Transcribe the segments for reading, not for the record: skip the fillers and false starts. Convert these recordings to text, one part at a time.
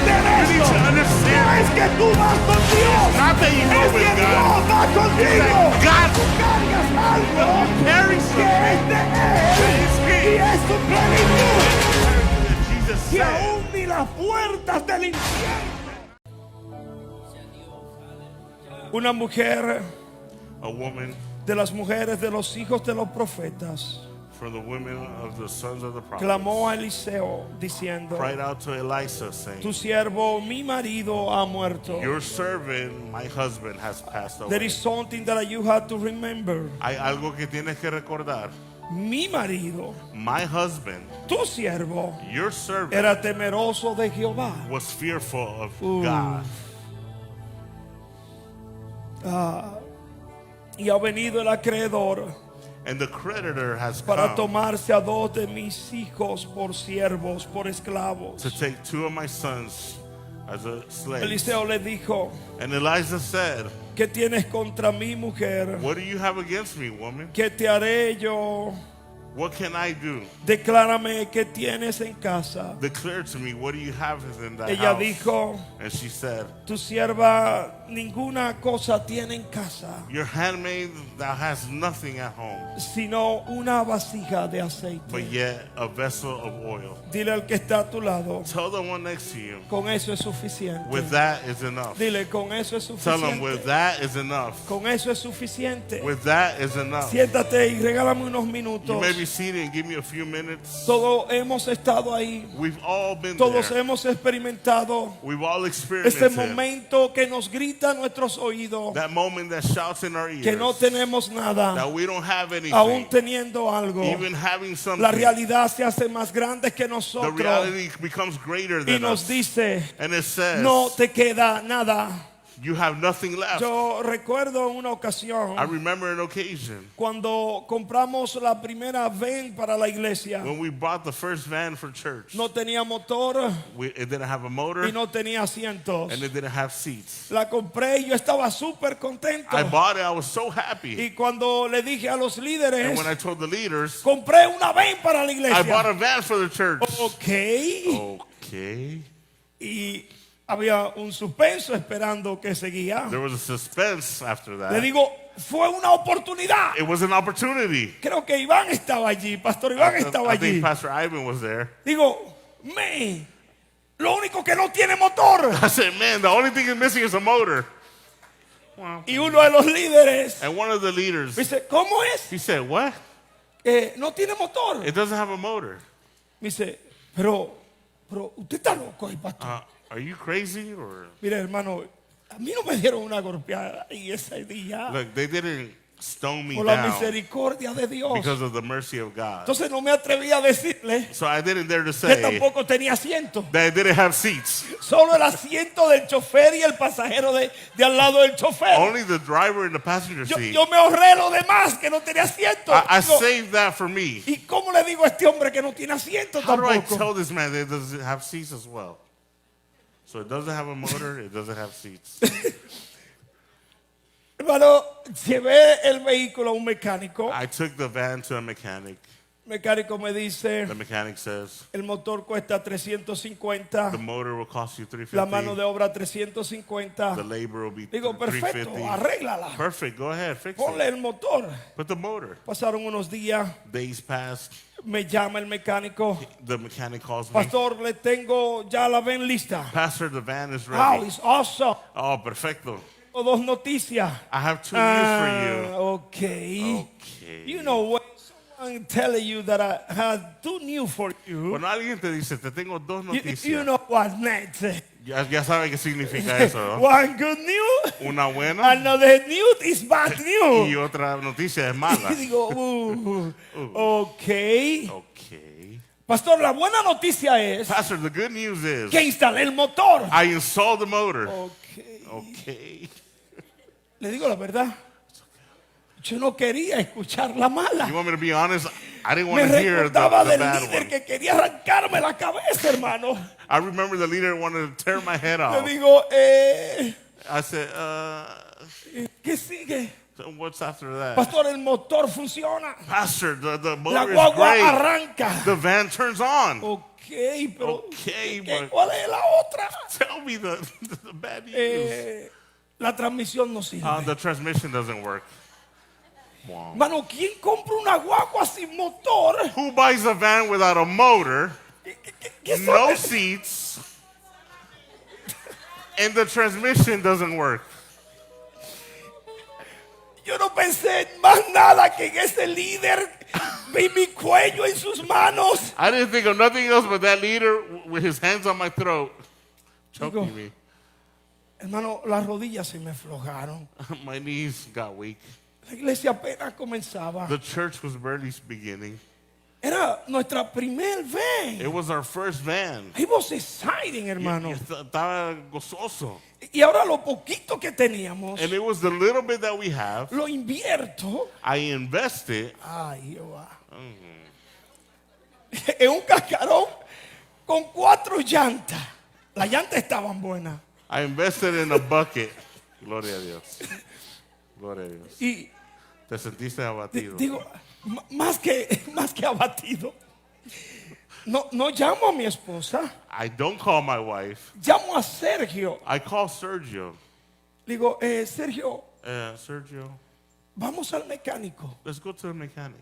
entender You need esto. to understand. No es que tú vas con Dios. Not that you go Es que with Dios God. va It's contigo. that God Tú cargas algo carries que something es de Él that is y His. es su plenitud. That Jesus Que said. aún ni las puertas del infierno. Una mujer A woman de las mujeres de los hijos de los profetas from the women of the sons of the clamó a prophets Eliseo diciendo: cried out to Elisha, tu saying, siervo, mi marido, ha muerto. your servant, my husband, has passed There away. is something that you have to remember. Hay algo que tienes que recordar. Mi marido, My husband, tu siervo, your servant, era temeroso de Jehová. was fearful of Ooh. God. Y ha venido el acreedor And the creditor has para come tomarse a dos de mis hijos por siervos, por esclavos. to take two of my sons as a slave. Eliseo le dijo: And Elijah said, ¿qué tienes contra mi mujer? what do you have against me, woman? ¿Qué te haré yo? What can I do? Declárame qué tienes en casa. Declare to me, what do you have in that Ella house? dijo: And she said, tu sierva ninguna cosa tiene en casa, your handmaid, thou hast nothing at home, sino una vasija de but aceite. yet a vessel of oil. Dile al que está a tu lado: Tell the one next to you, con eso es suficiente. with that is enough. Dile: con eso es Tell them, with suficiente. that is enough. Con eso es suficiente. With that is enough. Siéntate y regálame unos You minutos. may be seated and give me a few minutes. Todos hemos estado ahí. We've all been Todos there. hemos experimentado We've all experienced ese it. momento que nos grita a nuestros oídos That moment that shouts in our ears que no tenemos nada, that we don't have aún anything, teniendo algo. even having something. La realidad se hace más grande que The nosotros reality becomes greater y than nos us. dice: And it says, no te queda nada. you have nothing left. Yo recuerdo una ocasión I remember an occasion cuando compramos la primera van para la iglesia. when we bought the first van for church. No tenía motor It didn't have a motor y no tenía asientos. and it didn't have seats. La compré y yo estaba súper contento. I bought it. I was so happy. Y cuando le dije a los And líderes: when I told the leaders, compré una van para la I bought iglesia. a van for the church. Ok. Okay. Y había un suspenso esperando que seguía. There was a suspense after Le that. digo: fue una oportunidad. It was an opportunity. Creo que Iván estaba allí, Pastor Iván estaba I think allí. Pastor Ivan was there. Digo: man, lo único que no tiene motor. I said, man, the only thing is missing is a motor. Y uno de los líderes And one of the leaders, me dice: ¿cómo es? he said, what? No tiene motor. It doesn't have a motor. Me dice: pero usted está loco ahí, pastor. Are you crazy? Or Mire, hermano, a mí no me dieron una golpeada y ese día, look, they didn't stone me por la down misericordia de Dios. because of the mercy of God. Entonces no me atreví a decirle So I didn't dare to que say tampoco tenía asiento. that it didn't have seats. Solo el asiento del chofer y el pasajero de al lado del chofer. Only the driver and the passenger seat. Yo me ahorré lo demás que no tenía asiento. I Digo, saved that for me. ¿y cómo le digo a este hombre que no tiene asiento How do I tampoco? tell this man that it doesn't have seats as well? So it doesn't have a motor, it doesn't have seats. Hermano, llevé el vehículo a un mecánico. I took the van to a mechanic. El mecánico me dice: The mechanic says, el motor cuesta 350. the motor will cost you La mano de 350. obra 350. The labor will be Digo: perfecto, 350. arréglala. Perfect, go ahead, fix Ponle it. el motor. Put the motor. Pasaron unos días, Days passed. me llama el mecánico: The mechanic calls me. pastor, le tengo ya la van lista. Pastor, the van is Wow, ready. it's awesome. Oh, perfecto. Tengo dos noticias. I have two news Okay. for you. Okay. You know what? Someone telling you that I had two news for you. Cuando alguien te dice, te tengo dos You noticias, know what next? ya sabe qué significa eso, ¿no? One good news, Una buena another news is bad news. y otra noticia es Y mala. digo: okay. Okay. Pastor, la buena noticia es Pastor, the good news is que instalé el motor. I installed the motor. Okay. Okay. Le digo la verdad, yo no quería escuchar la mala. You want me to be honest? I didn't Me want to hear the recordaba del bad líder one. que quería arrancarme la cabeza, hermano. I remember the leader wanted to tear my head Le off. digo: I said, ¿qué sigue? so what's after that? Pastor, el motor funciona. Pastor, the La motor is guagua great. arranca. The van turns on. Ok. pero Okay, but ¿cuál es la otra? tell me the bad news. La transmisión no sirve. The transmission doesn't work. Wow. Hermano, ¿quién compra una guagua sin motor? Who buys a van without a motor, ¿Qué no sabe? seats, and the transmission doesn't work? Yo no pensé en más nada que en ese líder. Vi mi cuello en sus manos. I didn't think of nothing else but that leader with his hands on my throat, choking me. Hermano, las rodillas se me aflojaron. My knees got weak. La iglesia apenas comenzaba. The church was barely beginning. Era nuestra primer van. It was our first van. It was exciting, hermano. Estaba gozoso. Y ahora lo poquito que teníamos, And it was the little bit that we have. lo invierto. I invested Ay, Jehová. En un cascarón con 4 llantas. Las llantas estaban buenas. I invested in a bucket. Gloria a Dios. Gloria a Dios. Y Te sentiste abatido. digo, más que abatido. No llamo a mi esposa, I don't call my wife. llamo a Sergio. I call Sergio. Digo, Sergio, Sergio, vamos al mecánico. let's go to the mechanic.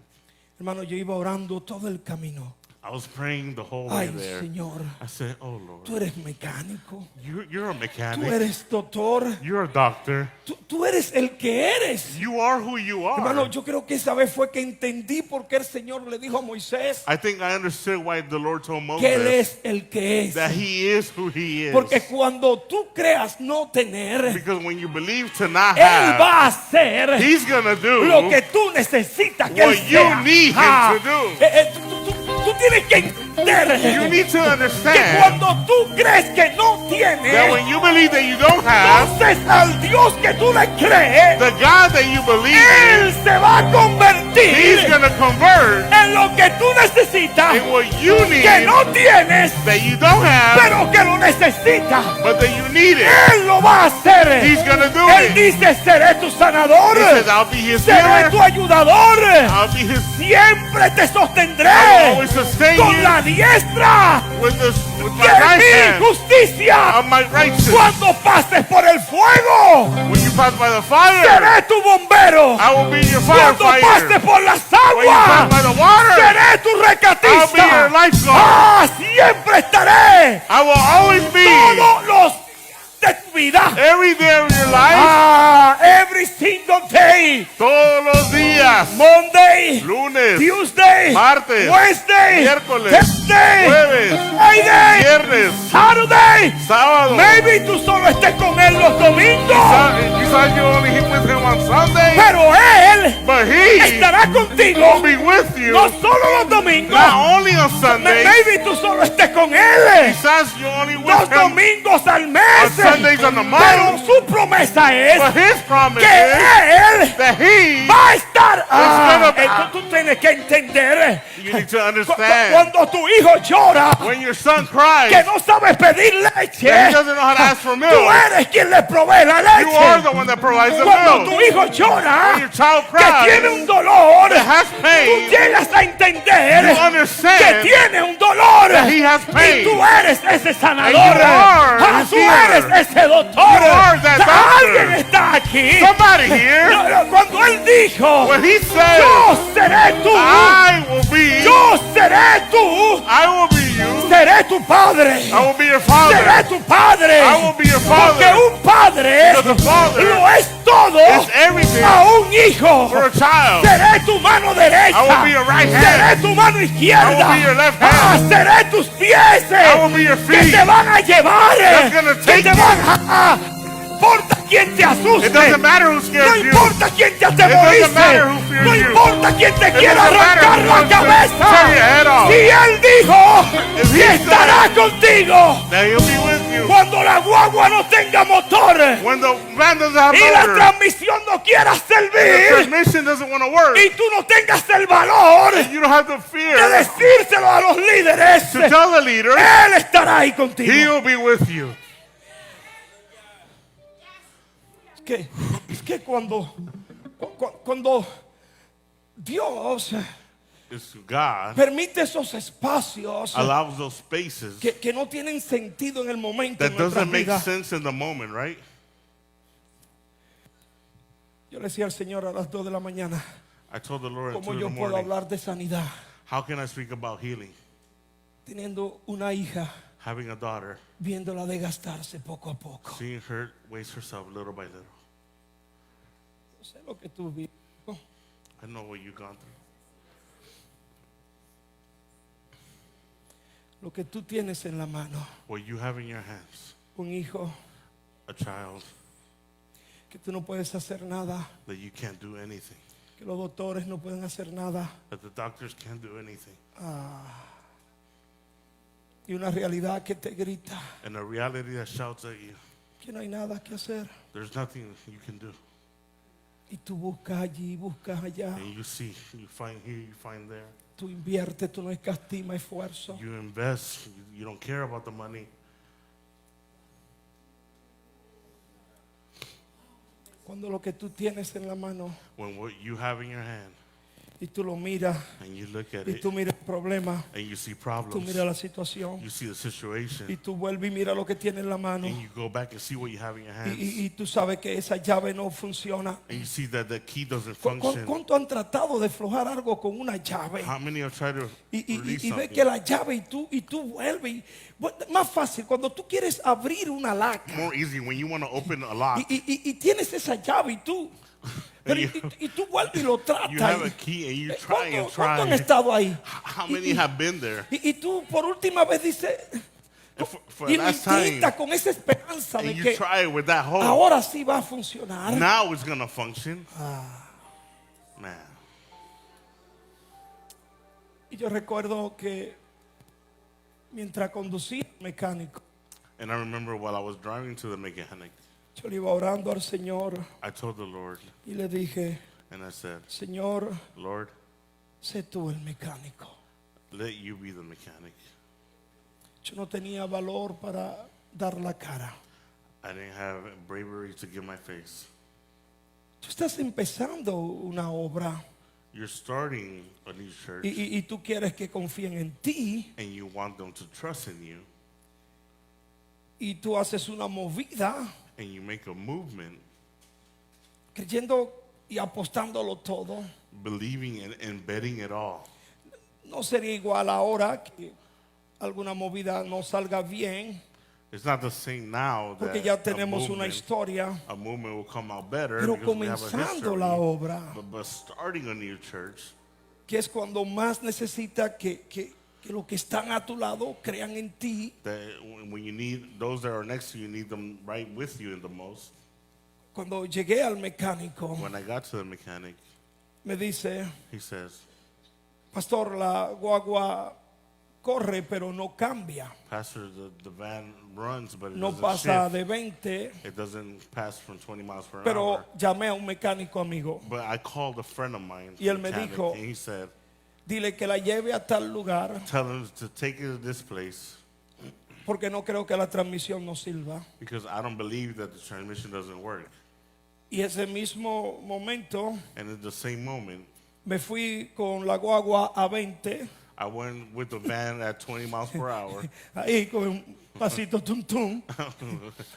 Hermano, yo iba orando todo el camino. I was praying the whole way Ay, there. Señor, I said, oh Lord, tú eres mecánico. you're a Tú mechanic. eres doctor. You're a doctor. Tú eres el que eres. You are who you are. Hermano, yo creo que esa vez fue que entendí por qué el Señor le dijo a Moisés I think I understood why the Lord told que Él Moses es el que es. that he is who he is. Porque cuando tú creas no tener, Because when you believe to not Él have, va a hacer he's going to do lo que tú necesitas que what Él you sea. need him Ah, to do. Tú tienes que entender You need to que understand cuando tú crees que no that tienes, when you believe that you don't have, entonces al Dios que tú le crees, the God that you believe Él in, se va a he's convertir going to convert en lo que tú necesitas, in what you need que no tienes, that you don't have, pero que lo necesitas. but that you need it. Él lo va a hacer. He's going to do Él it. dice, seré tu sanador, He says, I'll be his seré tu healer. ayudador, I'll be his, siempre te I will sostendré always sustain con you la diestra with my de right mi hand justicia. of my righteousness. Cuando pases por el fuego, When you pass by the fire, seré tu bombero. I will be your Cuando pases firefighter. por las When you pass by aguas, the water, seré tu I'll be your recatista. lifeguard. Ah, siempre estaré I will always be todos los de tu vida. every day of your life, Ah, every single day. todos los días, Monday, lunes, Tuesday, martes, Wednesday, miércoles, Thursday, jueves, Friday, viernes, Saturday. sábado. Maybe tú solo estés con él los domingos, Besides, you only hit with him on Sunday, pero él but he estará will contigo be with you no solo los domingos. not only on Sundays. Maybe tú solo estés con él Besides, you only with dos him domingos al on mes, Sundays on the pero month. su promesa es But his promise que is él that he, va a estar. gonna- Tú tienes que entender. you need to understand, Cuando tu hijo llora, when your son cries, que no sabes pedir leche, that he doesn't know how to ask for tú milk, eres quien le provee la you are the leche. one that provides the Cuando tu milk. hijo llora, When your child que tiene cries, un dolor, that has tú pain, llegas a you entender que understand tiene un dolor that he has y pain. tú eres ese sanador. And you are his Tú healer. eres ese doctor. You are that Alguien doctor. está aquí. Somebody here, Cuando él dijo, when he says, yo seré tú, I will be, yo seré tú, I will be you, seré tu padre. I will be your father, Seré tu padre. I will be your Porque father, un padre because the father lo es todo is everything a un hijo. for a child. Seré tu mano derecha. I will be your right hand. Seré tu mano izquierda. I will be your left hand. Ah, seré tus pies. I will be your Que feet. te van a llevar. That's gonna Que take te you. van a... No importa quién te asuste. It doesn't matter who No scares you. importa quién te doesn't atemorice. matter who fears No you. importa quién te It quiera doesn't matter arrancar who la wants to cabeza. tear your head off. Si él dijo If he que said estará contigo that he'll be with you. cuando la guagua no tenga motor When the van doesn't have y la motor, transmisión no quiera the servir transmission doesn't want to work, y tú no tengas el valor you don't have the fear de decírselo a los líderes, to tell the leader, él estará ahí contigo. he'll be with you. Es que cuando Dios It's God permite esos espacios allows those spaces que no tienen sentido en el momento en that nuestra doesn't make vida. sense in the moment, right? Yo le decía al Señor a las 2 de la mañana, I told the Lord at 2 ¿cómo in yo the puedo morning, hablar de sanidad how can I speak about healing? teniendo una hija, Having a daughter, viéndola desgastarse poco a poco? seeing her waste herself little by little. No sé lo que tú vives. I know what you've gone through. Lo que tú tienes en la mano, What you have in your hands, un hijo a child que tú no puedes hacer nada, that you can't do anything, que los doctores no pueden hacer nada, that the doctors can't do anything, y una realidad que te grita and a reality that shouts at you, que no hay nada que hacer. there's nothing you can do. Y tú buscas allí, buscas allá, And you see, you find here, you find there. tú inviertes, tú no escatimas esfuerzo. You invest, you don't care about the money. Cuando lo que tú tienes en la mano When what you have in your hand, y tú lo miras and you look at y it, tú miras el problema, and you see tú problems, miras la situación you see the y situation, tú vuelves y miras lo que tiene en la mano and you go back and see what you have in your hands, y tú sabes que esa llave no funciona. and you see that the key doesn't function. ¿Cuánto han tratado de aflojar algo con una llave? How many have tried to release Y ves something? que la llave y tú vuelves. Más fácil, cuando tú quieres abrir una laca More easy when you want to open a lock. y tienes esa llave y tú, pero y tú vuelves y lo tratas. You have a key and you try and ¿Cuánto han try. estado ahí? How many have been there? Y tú por última vez dices, And for y the lo last time, intentas con esa esperanza de and you que try it with that hope. ahora sí va a funcionar. Now it's going to function. Man. Y yo recuerdo que mientras conducía el mecánico, And I remember while I was driving to the mechanic, yo le iba orando al Señor I told the Lord, y le dije, and I said, Señor, Lord, sé tú el mecánico. let you be the mechanic. Yo no tenía valor para dar la cara. I didn't have bravery to give my face. Tú estás empezando una obra You're starting a new church, y tú quieres que confíen en ti and you want them to trust in you, y tú haces una movida and you make a movement, creyendo y apostándolo todo. believing and betting it all. No sería igual ahora que alguna movida no salga bien, It's not the same now porque that ya tenemos una movement, historia, a movement will come out better pero because we have a comenzando history. la obra, But starting a new church, que es cuando más necesita que los que están a tu lado crean en ti. that when you need those that are next to you, need them right with you in the most. Cuando llegué al mecánico, When I got to the mechanic, me dice, he says, pastor, la guagua corre pero no cambia, Pastor, the van runs, but it no doesn't pasa shift. de 20, It doesn't pass from 20 miles per pero hour. llamé a un mecánico amigo, But I called a friend of mine, Y él me mechanic, dijo, and he said, dile que la lleve a tal lugar tell him to take it to this place porque no creo que la transmisión no sirva. because I don't believe that the transmission doesn't work. Y ese mismo momento And at the same moment, me fui con la guagua a 20, I went with the van at 20 miles per hour. ahí con un pasito tum tum,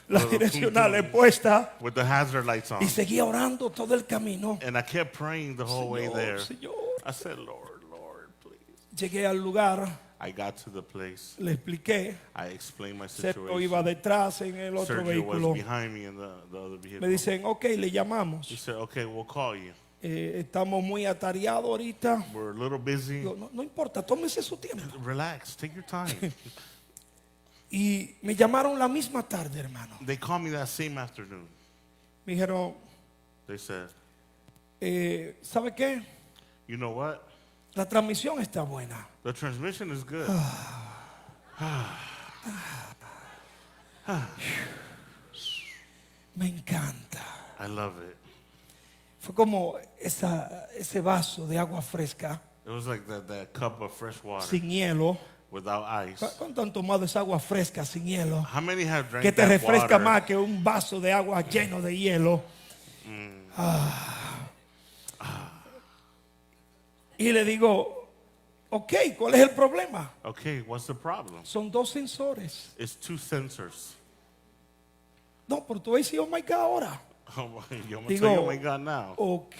las Little direccionales tum-tum. puestas, With the hazard lights on. y seguía orando todo el camino. And I kept praying the whole way there. Señor. I said, Lord, Lord, please. Llegué al lugar, I got to the place. le expliqué, I explained my Sergio iba situation. detrás en el otro Sergio was vehículo. behind me in the other Me vehicle. dicen, ok, le He llamamos. said, okay, we'll call you. Estamos muy atareados ahorita. We're a little busy. Digo, no importa, tómese su tiempo. Relax, take your time. Y me llamaron la misma tarde, hermano. They called me that same afternoon. Me dijeron, They said, ¿sabe qué? you know what? La transmisión está buena. The transmission is good. Me encanta. I love it. Fue como ese vaso de agua fresca, It was like that cup of fresh water sin hielo. without ice. ¿Cuánto han tomado esa agua fresca sin hielo? How many have drank Que te that refresca water? más que un vaso de agua lleno de hielo. Y le digo, Ok, ¿cuál es el problema? Okay, what's the problem? Son dos sensores. It's two sensors. No, pero tú vas a decir, oh my God, ahora. Yo me Digo, tell you, oh my God, now. Ok,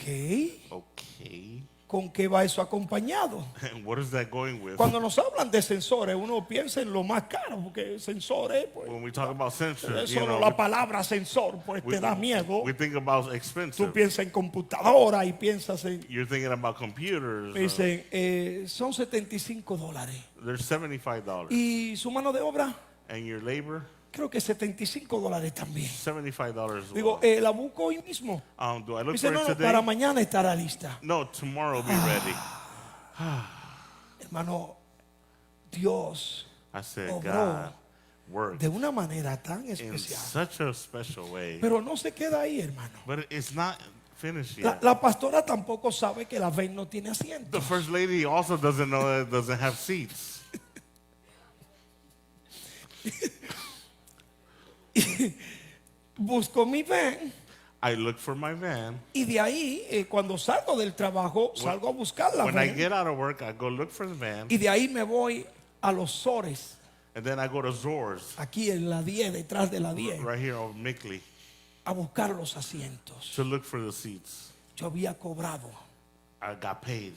Okay. ¿con qué va eso acompañado? And what is that going with? Cuando nos hablan de sensores, uno piensa en lo más caro, porque sensores, pues, When we talk about sensors, you solo know, la palabra sensor, pues te da miedo. we think about Tú expensive. piensas en computadora y piensas en... You're thinking about computers. Me dicen, son $75. They're $75. Y su mano de obra, And your labor, creo que $75 también. $75 as Digo, well. la busco hoy mismo. Do I Me look dice, for no, it no, today? para mañana estará lista. No, tomorrow will be ready. Hermano, Dios I said, obró God worked de una manera tan in especial. such a special way. Pero no se queda ahí, hermano. But it's not finished La, yet. la pastora tampoco sabe que la ven no tiene asiento. The first lady also doesn't know that it doesn't have seats. Busco mi van I look for my van. y de ahí, cuando salgo del trabajo, salgo a buscar la When I van. get out of work, I go look for the van. Y de ahí me voy a los Sores, And then I go to Zor's, aquí en la 10, detrás de la 10, right here on Mickley, a buscar los asientos. to look for the seats. Yo había cobrado, I got paid.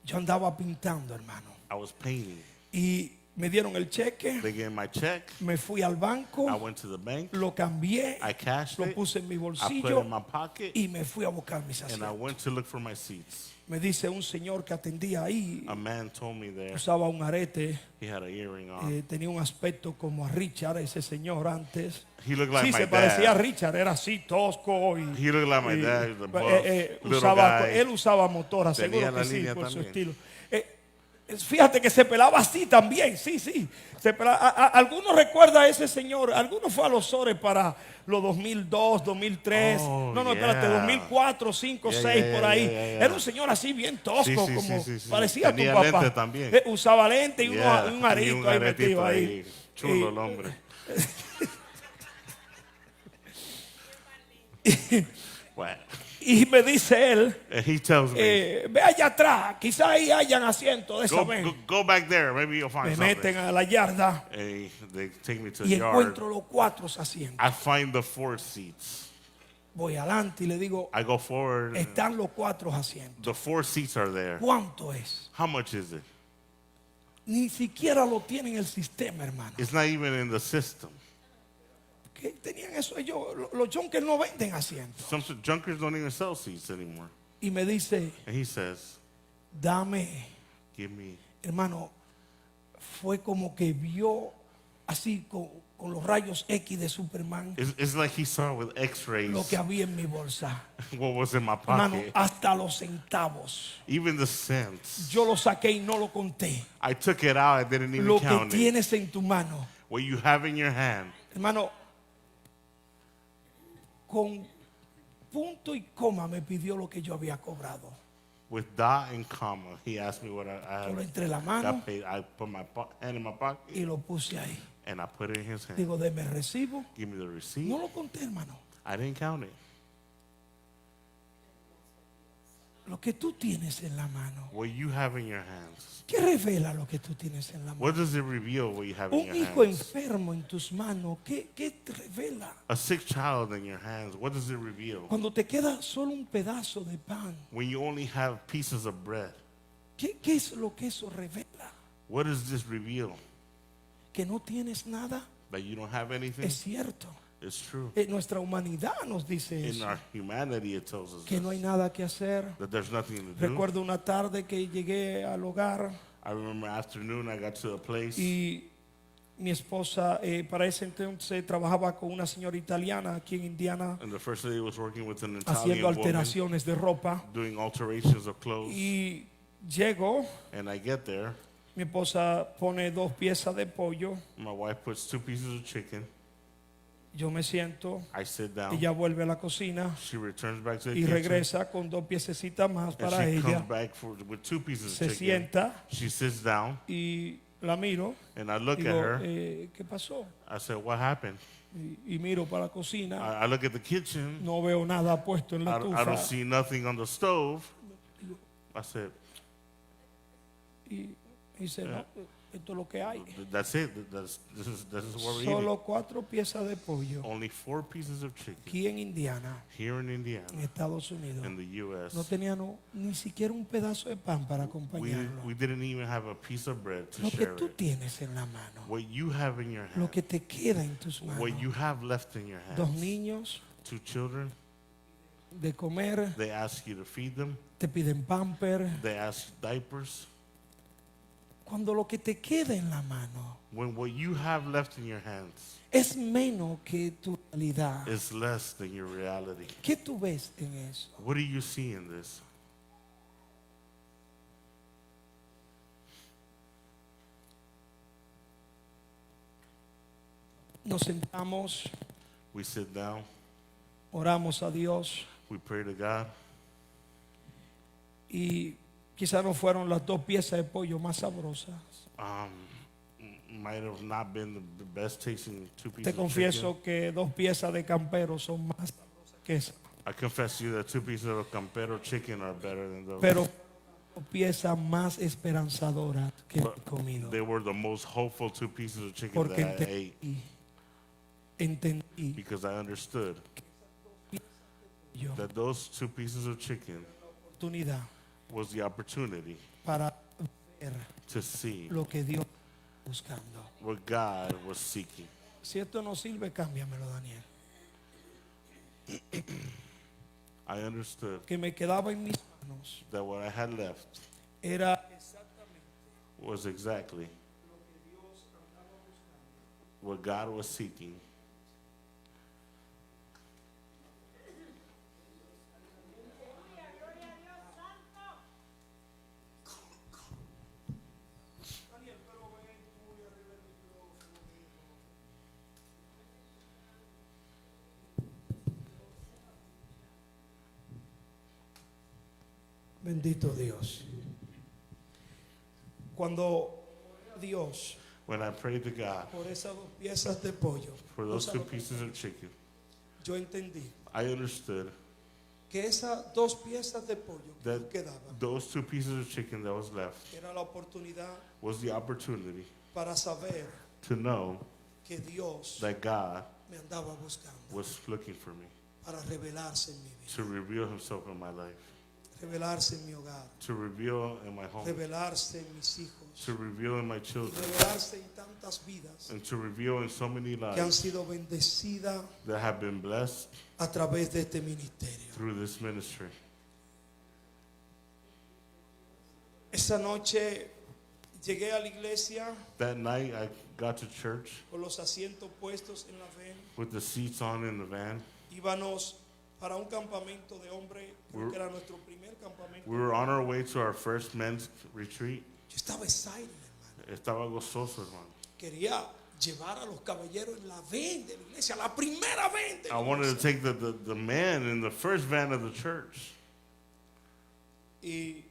yo andaba pintando, hermano. I was painting. Y me dieron el cheque, They gave my check. me fui al banco, I went to the bank. lo cambié, I cashed lo it. puse en mi I put it bolsillo in my pocket. y me fui a buscar mis And I asientos. went to look for my seats. Me dice un señor que atendía ahí, A man told me there usaba un arete, he had an earring on. tenía un aspecto como a Richard, ese señor antes. He looked like Sí, my se parecía a dad. Richard, era así tosco y He looked like my y, dad. The buff, little usaba, guy. él usaba motora, Tenía seguro la que sí, línea por su también. estilo. Fíjate que se pelaba así también, sí. Algunos recuerdan a ese señor, algunos fue a los Sores para los 2002, 2003, Oh, no, espérate, yeah. 2004, 5, Yeah, 6, yeah, por ahí. yeah, yeah. Era un señor así bien tosco, Sí, como sí. parecía Tenía tu papá. lente también. Usaba lente y Yeah, un y arito un ahí aretito metido ahí. ahí. Chulo el hombre. Wow. Y me dice él, And he tells me, ve allá atrás, quizás ahí hayan asientos de esa vez. go back there. Maybe you'll Me find meten something. a la yarda And they take me to y the yard. encuentro los 4 asientos. I find the 4 seats. Voy adelante y le digo, I go forward. están los 4 asientos. The 4 seats are there. ¿Cuánto es? How much is it? Ni siquiera lo tiene en el sistema, hermano. It's not even in the system. ¿Qué tenían eso ellos? Los junkers no venden asientos. Some junkers don't even sell seats anymore. Y me dice, And he says, dame, give me. hermano, fue como que vio así con los rayos X de Superman It's like he saw with x-rays lo que había en mi bolsa. what was in my Hermano, pocket. hasta los centavos. Even the cents. Yo lo saqué y no lo conté. I took it out. I didn't even Lo que count it. tienes en tu mano, What you have in your hand. hermano, con punto y coma me pidió lo que yo había cobrado. With dot and comma, he asked me what I Yo lo had. entré la mano Got paid. I put my hand in my pocket y lo puse ahí. and I put it in his hand. Digo, deme el recibo. Give me the receipt. No lo conté, hermano. I didn't count it. Lo que tú tienes en la mano, What you have in your hands. ¿qué revela lo que tú tienes en la mano? What does it reveal? What you have in Un your hijo hands. enfermo en tus manos, ¿qué te revela? A sick child in your hands. What does it reveal? Cuando te queda solo un pedazo de pan, When you only have pieces of bread. ¿qué es lo que eso revela? What does this reveal? Que no tienes nada. That you don't have anything? Es cierto. It's true. Nuestra humanidad nos dice In eso. our humanity, it tells us Que no hay nada que hacer. that there's nothing to do. Recuerdo una tarde que llegué al hogar I remember afternoon I got to a place y mi esposa para ese entonces trabajaba con una señora italiana aquí en Indiana and the first lady was working with an haciendo Italian woman alteraciones de ropa. doing alterations of clothes. Y llego, And I get there. mi esposa pone 2 piezas de pollo, My wife puts 2 pieces of chicken. yo me siento, I sit down. ella vuelve a la cocina She returns back to the y kitchen. regresa con 2 piececitas más And para she ella. comes back with 2 pieces Se of chicken. sienta She sits down y la miro. and I look at Digo, her. ¿qué pasó? I said, what happened? Y miro para la cocina, I look at the kitchen. no veo nada puesto en la I don't estufa. see nothing on the stove. I said, Y Dice, no, esto es lo que hay. That's it. This is what we're eating. Solo 4 piezas de pollo Only 4 pieces of chicken aquí en Indiana, here in Indiana, en Estados Unidos. in the U.S. No tenían ni siquiera un pedazo de pan para acompañarlo. We didn't even have a piece of bread to Lo que share tú it. tienes en la mano, What you have in your lo hand, que te queda en tus manos. what you have left in your 2 hands. niños 2 children, de comer, they ask you to feed them. te piden pamper. They ask diapers. Cuando lo que te queda en la mano When what you have left in your hands es menos que tu realidad, is less than your reality. ¿qué tú ves en eso? What do you see in this? Nos sentamos, We sit down, oramos a Dios we pray to God, y quizás no fueron las 2 piezas de pollo más sabrosas. might have not been the best tasting 2 pieces Te of chicken. confieso que 2 piezas de campero son más sabrosas que esa, I confess to you that 2 pieces of campero chicken are better than those. pero 2 piezas más esperanzadoras que But he comido. they were the most hopeful 2 pieces of chicken Porque that I ate entendí because I understood yo that those 2 pieces of chicken oportunidad was the opportunity para ver to see lo que Dios está buscando. what God was seeking. Si esto no sirve, cámbiamelo, Daniel. I understood Que me quedaba en mis manos that what I had left era was exactly what God was seeking. bendito Dios. Cuando Dios When I prayed to God por esas 2 piezas de pollo, for those o sea, 2 lo que pieces of chicken, yo entendí I understood que esas 2 piezas de pollo que that quedaban those 2 pieces of chicken that was left era la oportunidad was the opportunity para saber to know que Dios that God me andaba buscando was looking for me, para revelarse en mi vida, to reveal himself in my life, revelarse en mi hogar, to reveal in my home, revelarse en mis hijos, to reveal in my children, revelarse en tantas vidas and to reveal in so many que han lives sido bendecidas that have been blessed a través de este ministerio. through this ministry. Esa noche llegué a la iglesia That night I got to church con los asientos puestos en la van. with the seats on in the van. Íbamos para un campamento de hombre, creo que era nuestro primer campamento. We were on our way to our first men's retreat. Yo estaba excited, hermano. Estaba gozoso, hermano. Quería llevar a los caballeros en la van de la iglesia, la primera van de I la wanted to iglesia. take the man in the first van of the church. Y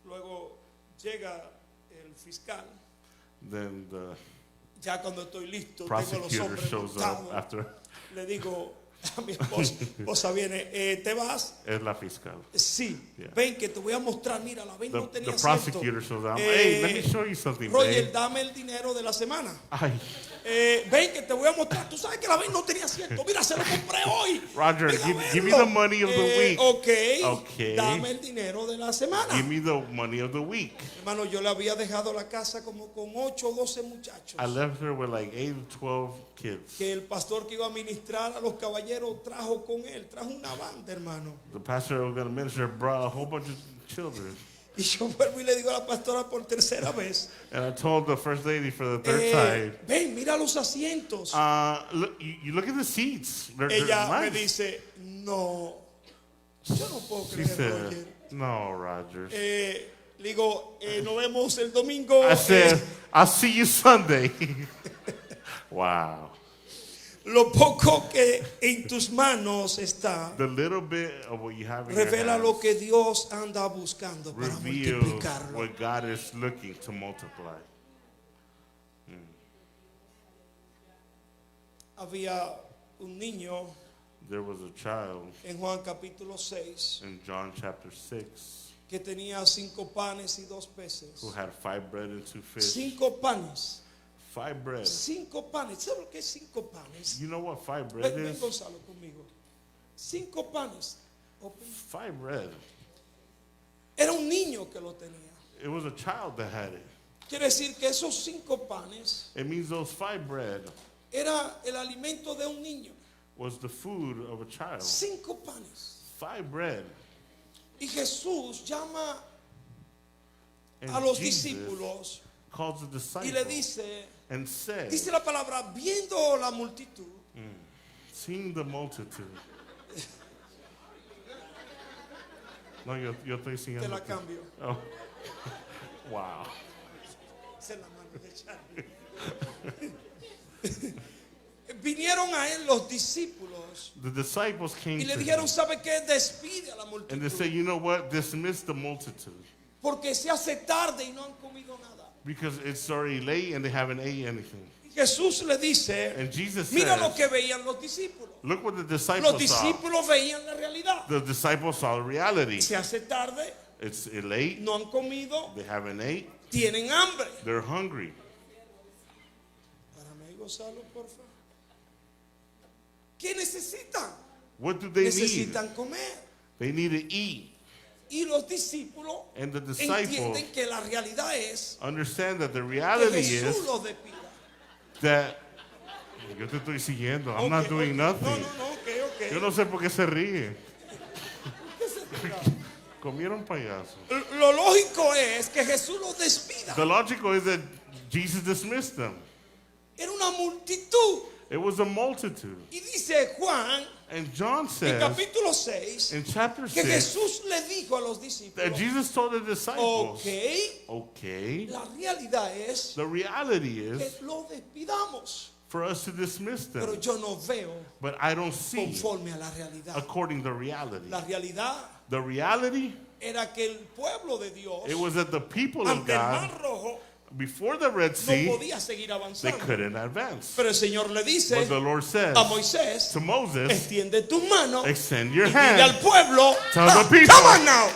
luego llega el fiscal. Then the Ya cuando estoy listo, tengo los prosecutor hombres shows up montados. after. Le digo a mi esposa viene, ¿te vas? Es la fiscal. Sí, Yeah. ven que te voy a mostrar, mira, la ven no The tenía asiento. prosecutor shows up. Hey, let me show you something, Roger, babe. dame el dinero de la semana. Ay, Ven que te voy a mostrar. Tú sabes que la ven no tenía asiento. Mira, se lo compré hoy. Roger, Ven a give me verlo. the money of the week. Okay. Okay. Dame el dinero de la semana. Give me the money of the week. Hermano, yo le había dejado la casa como con 8 o 12 muchachos. I left her with like 8 or 12 kids. Que el pastor que iba a ministrar a los caballeros trajo con él. Trajo una banda, hermano. The pastor who was going to minister brought a whole bunch of children. Y yo vuelvo y le digo a la pastora por tercera vez. And I told the first lady for the third time, Ven, mira los asientos. look, you look at the seats. They're Ella me nice. dice, no, yo no puedo She creer, said, Roger. no, Rogers. Le digo, nos vemos el domingo. I said, I'll see you Sunday. Wow. Lo poco que en tus manos está, The little bit of what you have in your revela hands lo que Dios anda buscando para reveals multiplicarlo. what God is looking to multiply. Había un niño There was a child en Juan capítulo 6 in John chapter 6 que tenía 5 panes y 2 peces. who had 5 bread and 2 fish. 5 panes. 5 bread. 5 panes. ¿Sabes lo que es 5 panes? You know what 5 bread Ven, is? Gonzalo, conmigo. 5 panes. Open. 5 bread. Era un niño que lo tenía. It was a child that had it. Quiere decir que esos 5 panes It means those 5 bread era el alimento de un niño. was the food of a child. 5 panes. 5 bread. Y Jesús llama And a los Jesus discípulos calls the y le disciples and said, dice la palabra, viendo la multitud, seeing the multitude. No, yo estoy siguiendo. te la cambio. Oh. Wow. Esa es la mano de Charlie. Vinieron a él los discípulos The disciples came y le to dijeron, him ¿sabe qué? Despide a la and they multitud said, you know what? Dismiss the multitude porque se hace tarde y no han comido nada. because it's already late and they haven't ate anything. Y Jesús le dice, And Jesus mira lo says, que veían los discípulos. look what the Los disciples saw. discípulos veían la realidad. The disciples saw the reality. Se hace tarde, It's late. no han comido, They haven't ate. tienen hambre. They're hungry. Para mí, Gonzalo, por favor. ¿Qué necesitan? What do they need? Necesitan comer. They need to eat. Y los discípulos And the disciples entienden que la realidad es understand that the que reality Jesús is los despida. that yo te estoy siguiendo. I'm not doing No, nothing. ok. Yo no sé por qué se ríe. Comieron payaso. Lo lógico es que Jesús los despida. The logical is that Jesus dismissed them. Era una multitud. It was a multitude. Y dice Juan And John en says capítulo 6 in chapter que 6 Jesús le dijo a los that discípulos, Jesus told the disciples, ok, okay, la realidad es the reality que is lo despidamos, for us to dismiss pero them. yo no veo But I don't see conforme a la realidad. according to reality. La realidad The reality, era que el pueblo de Dios it was that the people of ante el God, mar rojo before the Red no Sea, podía seguir they avanzando. couldn't advance. Pero el Señor le dice But the Lord says a Moisés, to Moses, extiende tu mano extend your y dile al hand. pueblo, Tell the people. come on now.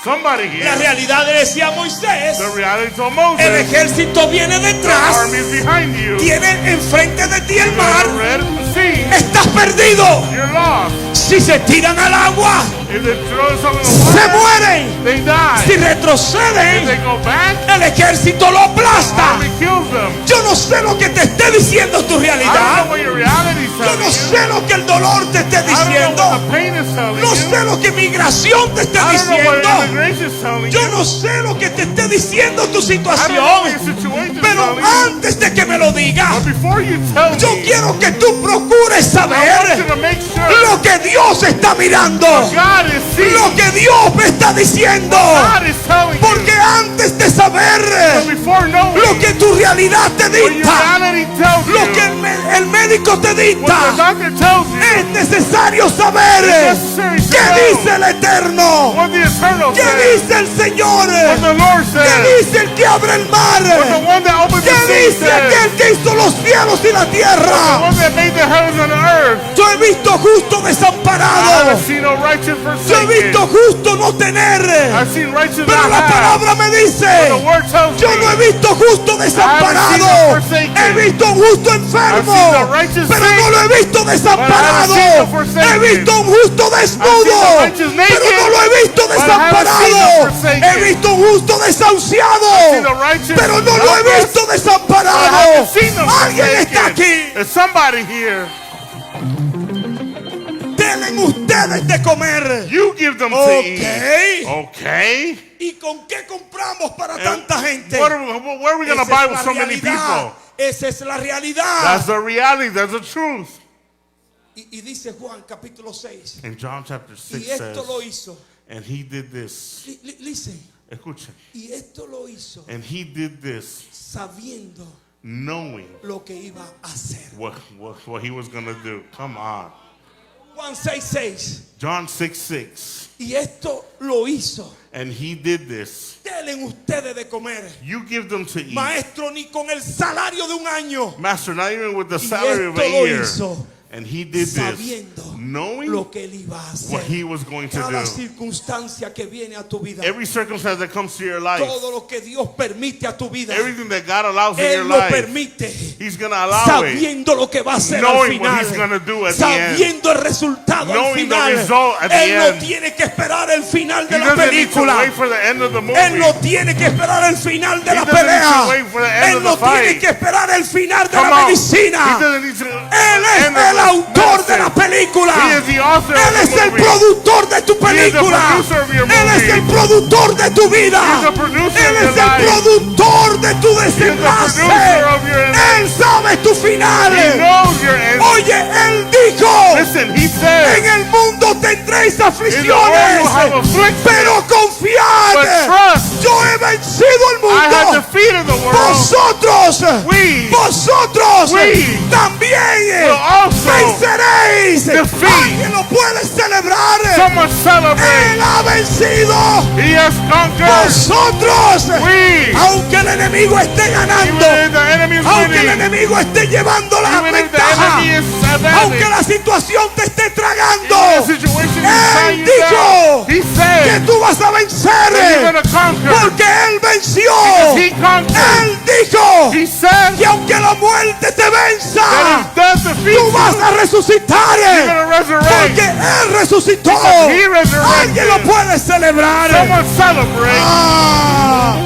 Somebody La here, realidad le decía a Moisés, the reality told el Moses, ejército viene the detrás, army is behind you. tiene enfrente de ti el The mar, Red Sea, estás perdido. you're lost. Si se tiran al agua, If they throw some in the se water, mueren. they die. Si If retroceden, they go back, el ejército lo the aplasta. army kills them. Yo no sé lo que te esté diciendo tu I don't realidad. know what your reality is Yo telling no you. sé lo que el dolor te esté I don't know diciendo. what the pain is telling No you. sé lo que migración te esté I don't know what diciendo. immigration is telling Yo you. no sé lo que te esté diciendo tu I don't know what your situación. situation is Pero telling you. antes de que me lo diga, But before you tell yo me, quiero que tú procures I want you saber to make sure lo que Dios está mirando, God is seeing, lo que Dios me está diciendo. God is telling Porque you. antes de saber But before knowing lo que tu realidad te what your dicta, reality tells lo que you, el médico te what the dicta, doctor tells you, es necesario saber necessary to qué know dice el Eterno, what the Eternal qué says, dice el Señor, what the Lord qué says, dice el que abre el mar, what the one that opens qué the sea dice says, aquel que hizo los cielos y la the tierra. one that made the heavens and the earth. Yo he visto justo I desamparado, haven't seen no righteous yo he visto forsaken. justo no tener, I've seen righteous pero not la have. palabra me dice, The word tells yo no he me, visto justo desamparado, forsaken. he visto un justo I've enfermo, seen the righteous pero sick, no lo he visto desamparado, but I haven't seen the forsaken. he visto un justo desnudo, I've seen the righteous naked, pero no lo he visto but I haven't seen desamparado, the forsaken. he visto un justo I've seen desahuciado, the righteous pero no lo he helpless, visto but I desamparado. haven't seen them Alguien está forsaken. aquí. There's somebody here. Denle ustedes de comer. You give them to eat. Okay. ¿Y con qué compramos para And tanta gente? where are we going to Esa buy es with la so many realidad. people? Esa es la realidad. That's the reality. That's the truth. Y dice Juan capítulo 6. And John chapter Y 6 esto says, lo hizo. and he did this. Listen. Escuchen. Y esto lo hizo And he did this sabiendo knowing lo que iba a hacer. what he was going to do. Come on. Juan 6:6. John 6:6. Y esto lo hizo. And he did this. Denle ustedes de comer. You give them to eat. Maestro, ni con el salario de un año. Master, not even with the Y salary of esto a lo year. hizo And he did this sabiendo knowing lo que él iba a hacer. what he was going to Cada do. circunstancia que viene a tu vida, Every circumstance that comes to your life, todo lo que Dios permite a tu vida, everything that God allows in your él lo life, permite he's going to allow it. sabiendo lo que va a hacer al Knowing what final, he's going to do at the end. sabiendo el resultado al Knowing the final. result at the Él no end. tiene que esperar el final He de la doesn't need to película. wait for the end of the movie. Él no tiene que esperar el final de He la doesn't need pelea. to wait for the end Él of no the fight. tiene que esperar el final de Come la on. medicina. He doesn't need to Él es end of el the autor de la medicine. película. He is the author Él of es the el movie. productor de tu He is the película. producer of your Él es movie. el productor de tu vida. He is the producer Él of es your el life. productor de tu He is the desenlace. producer of your end. Él sabe tu final. He knows your end. Oye, él dijo: Listen, he en said, el mundo tendréis in the world aflicciones, you have affliction, pero confiad, but trust, yo he vencido el I have mundo. defeated the world. Vosotros We también will also venceréis. defeat. Alguien lo puede celebrar. Someone celebrate. Él ha vencido. He has conquered. Vosotros, We, aunque el enemigo esté ganando, even if the enemy is aunque el winning, enemigo esté llevando la even if the ventaja, enemy is aunque advancing, la situación te esté tragando, even the situation is él tying you dijo down, he que said tú vas a that you're vencer, going to conquer. porque él venció. Because he conquered. Él dijo He said que aunque la muerte te that venza, if death defeats tú you, vas a resucitar, you're going to resurrect. porque él resucitó. Because he resurrected. Alguien lo puede celebrar. Someone celebrate. Ah.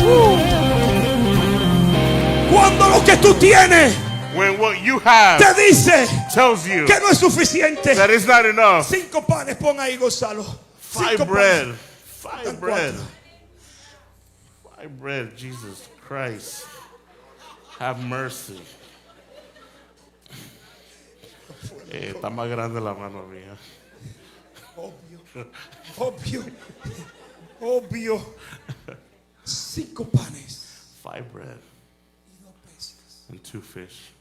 Cuando lo que tú tienes When what you have te dice tells you que no es suficiente. that it's not enough. 5 panes, pon ahí, Gonzalo. 5 Five panes. bread. Faltan Five bread. 4. Five bread. Jesus Christ. Have mercy. Está más grande la mano mía. Obvio. 5 panes 5 bread y 2 peces. and 2 fish.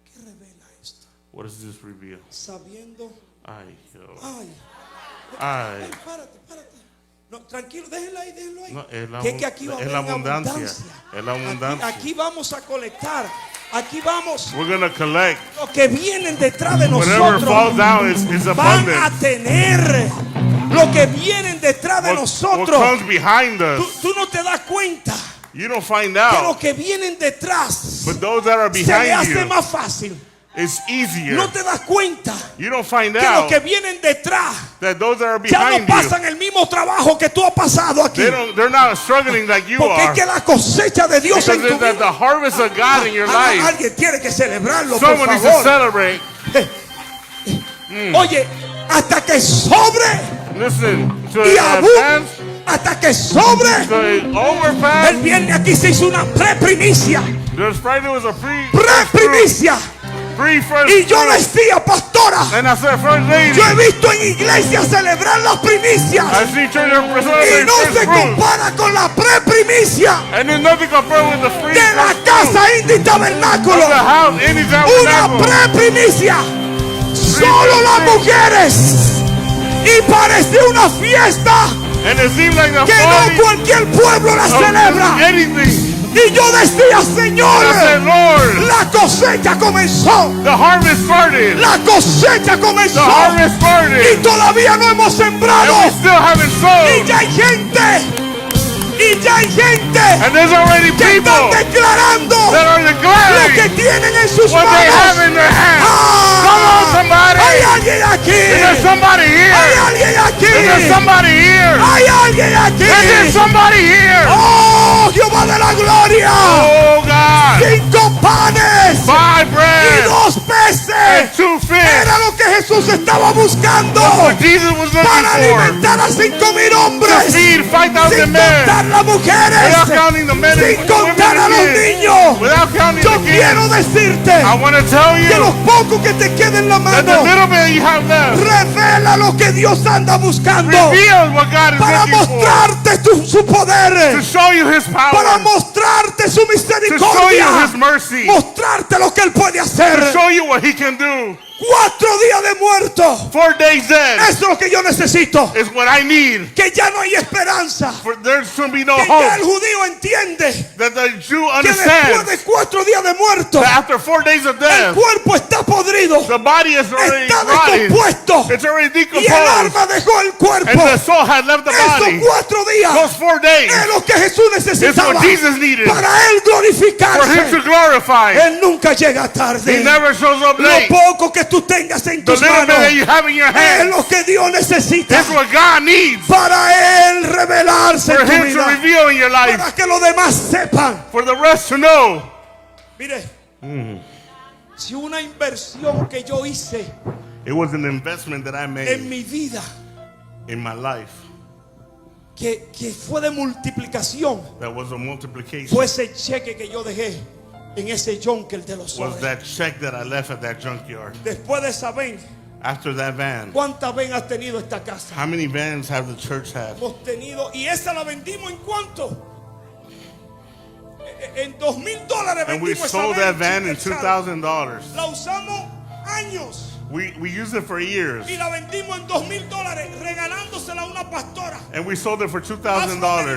¿Qué revela esto? What does this reveal? Sabiendo. Ay, yo. Ay, Ay. párate. No, tranquilo, déjenlo ahí. No, es la, Que aquí va a es haber la abundancia. abundancia. Es la abundancia. Aquí vamos a colectar. Aquí vamos. We're going to collect. Los que vienen detrás de Whatever falls nosotros down is van a abundance. tener. Lo que vienen detrás de What nosotros. comes behind us, Tú no te das cuenta you don't find que out. los que vienen detrás But those that are se le behind hace you, más fácil. it's easier. No te das cuenta You don't find que los out que vienen detrás that those that are ya no behind you, pasan el mismo trabajo que tú has pasado aquí. they're not struggling like you Porque es are. que la cosecha de Dios en Because tu it's that vida. the harvest of God in your life, Alguien tiene que celebrarlo, por someone needs to favor. celebrate. Oye, hasta que sobre Listen, to y advance, hasta que sobre. to overpass. El viernes aquí se hizo una pre-primicia. This Friday was a Pre-primicia. pre-first Y yo fruit. decía, pastora, And I said, First Lady, yo he visto en iglesias celebrar las primicias I see church y celebrating no first se fruit. compara con la pre-primicia And there's nothing compared with the free de la first fruit casa Indy of the Tabernáculo. house, any Una tabernacle. pre-primicia. Solo las mujeres. Y parecía una fiesta And it seemed like the que party no cualquier pueblo la of celebra. anything. Y yo decía, And I said, Señor, Lord, la cosecha comenzó. the harvest started. La cosecha The comenzó. harvest Y started. todavía no hemos sembrado. And we still haven't Y sown. ya hay gente. Y ya hay gente And there's already que people están declarando that are lo que declaring tienen en sus what they have manos. in their hands. Ah, Come on, somebody. hay alguien aquí. Is there somebody Hay here? alguien aquí. Is there somebody here? Hay alguien aquí. Is there somebody here? Oh, Jehová de la gloria. Oh, God. 5 panes 5 y bread 2 and peces. 2 fish. Era lo que Jesús estaba buscando What Jesus was looking para for. alimentar a 5,000 To hombres. feed 5,000 Sin men. contar las mujeres. Without counting the men Sin and contar a los women and kids. niños. Without counting Yo the kids. quiero decirte I want to tell que you los pocos que te queden en la that the mano little bit you have left revela lo que Dios anda buscando reveals what God is para looking for. mostrarte su To poder, show you His para power. mostrarte su To show you misericordia, His mercy. mostrarte lo que Él puede To hacer. show you what He can do. 4 días de muerto. 4 days dead Eso es lo que yo necesito. is what I need. Que ya no hay esperanza. For there should be no Que ya el hope. judío entiende That the Jew que después de understands 4 días de muerto, that after 4 days of el death, cuerpo está podrido, the body is already está rotting. descompuesto, It's already y el decomposed. alma dejó el cuerpo. And the soul had left the Esos body. 4 días Those 4 days es lo que Jesús is necesitaba what Jesus needed para él for him to glorificarse. glorify. Él nunca llega He tarde. never shows up Lo late. poco que tú tengas en The tus little bit manos that you have in your es hands lo que Dios necesita is what God needs para él revelarse for en tu him to vida, reveal in your life, para que los demás sepan. for the rest to know. Mire, si una inversión que yo hice It was an investment that I en made mi vida in my life que fue de multiplicación, that was a multiplication. fue ese cheque que yo dejé en ese junker de los Was soles. that check that I left at that junkyard. Después de esa ven, After that van, ¿cuántas ven has tenido esta casa? how many vans have the church had? Hemos tenido, y esa la vendimos en cuánto? En $2,000 And we vendimos esa sold that van in supercharged. $2,000. La usamos años We used it for years. y la vendimos en $2,000 regalándosela a una pastora And we sold it for $2,000.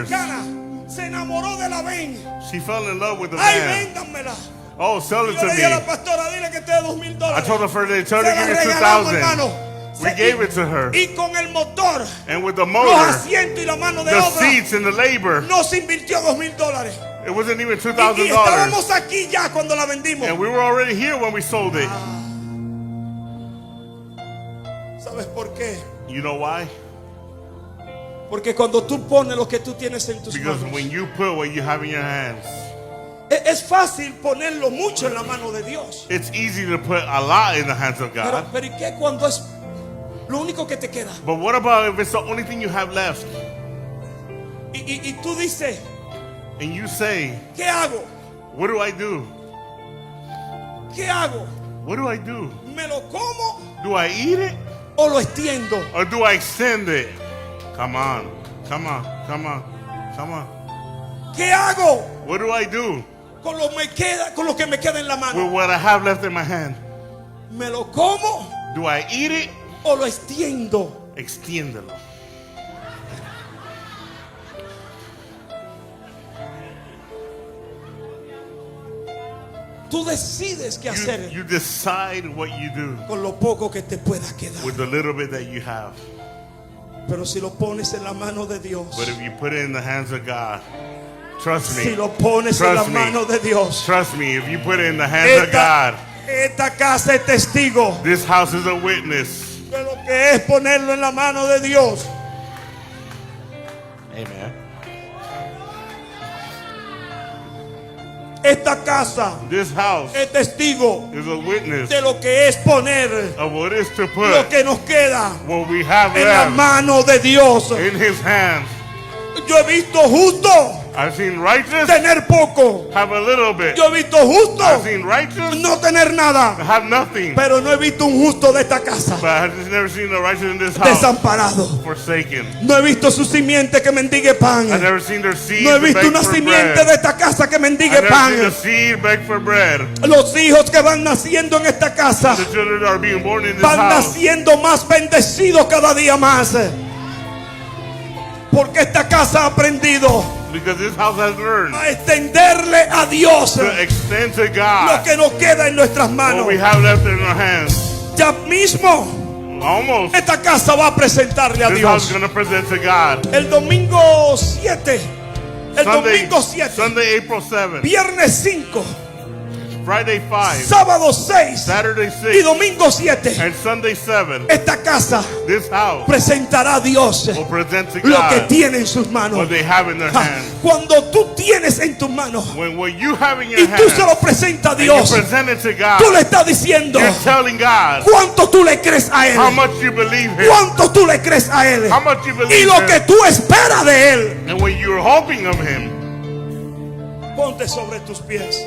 afroamericana. Se enamoró de la ven. She fell in love with the Ay, van. véndanmela. Oh, sell it Yo to le dije a la me. pastora, dile que te dé $2,000. I told her for the tell Se her la to give me regalamos, 2,000. hermano. We gave it to her. Y con el motor, And with the los motor, asientos y la mano de the obra, seats and the labor, no se invirtió $2,000. it wasn't even Y $2,000. estábamos aquí ya cuando la vendimos. And we were already here when we sold it. ¿Sabes por qué? You know why? Porque cuando tú pones lo que tú tienes en tus Because manos, when you put what you have in your hands, es fácil ponerlo mucho en la mano de Dios. it's easy to put a lot in the hands of Pero, God. pero ¿y qué cuando es lo único que te queda? But what about if it's the only thing you have left? Y tú dices, And you say, ¿qué hago? what do I do? ¿Qué hago? What do I do? ¿Me lo como Do I eat it? o lo extiendo? Or do I extend it? Come on. Come on. Come on. Come on. ¿Qué hago What do I do con lo que me queda en la with mano? what I have left in my hand? ¿Me lo como Do I eat it? o lo extiendo? Extiéndelo. Tú decides qué hacer You decide what you do con lo poco que te pueda quedar. with the little bit that you have. Pero si lo pones en la mano de Dios, But if you put it in the hands of God, trust si me. lo pones en la Trust me. mano de Dios, Trust me, if you put it in the hands of God, esta casa es testigo this house is a witness. de lo que es ponerlo en la mano de Dios. Amen. Esta casa This house es testigo is a witness de lo que es poner of what is to lo put que nos queda what we have en la left mano de Dios. in His hands. Yo he visto justo I've seen righteous tener poco. have a little bit. Yo he visto justo I've seen righteous no tener nada. have nothing. Pero no he visto un justo de esta casa But I've just never seen the righteous in this house desamparado. forsaken. No he visto su simiente que mendigue pan. I've never seen their seed No he beg visto una for simiente bread. de esta casa que mendigue I've never pan. seen the seed beg for bread. Los hijos que van naciendo en esta casa The children that are being born in this van house naciendo más bendecidos cada día más. Porque esta casa ha aprendido because this house has learned a extenderle a Dios to extend to lo God que nos queda en nuestras what manos. we have left in our hands. Ya mismo Almost. esta casa va a presentarle a This house is Dios. going to present to God. El domingo 7, el Sunday, domingo 7, Sunday, April 7th, viernes 5, Friday 5, sábado 6 Saturday y 6, domingo 7. and Sunday 7. Esta casa This house presentará a Dios will present to lo que God tiene en sus manos. what they have in their hands. Cuando tú tienes en tus manos When what you have in your y tú hands se lo presentas a and you Dios, present it to tú le God, estás diciendo you're telling God cuánto tú le crees a how Él, much you believe Him, cuánto tú le crees a Él how much you y believe lo que Him, tú esperas de Él. and when you're hoping of Him. Ponte sobre tus pies.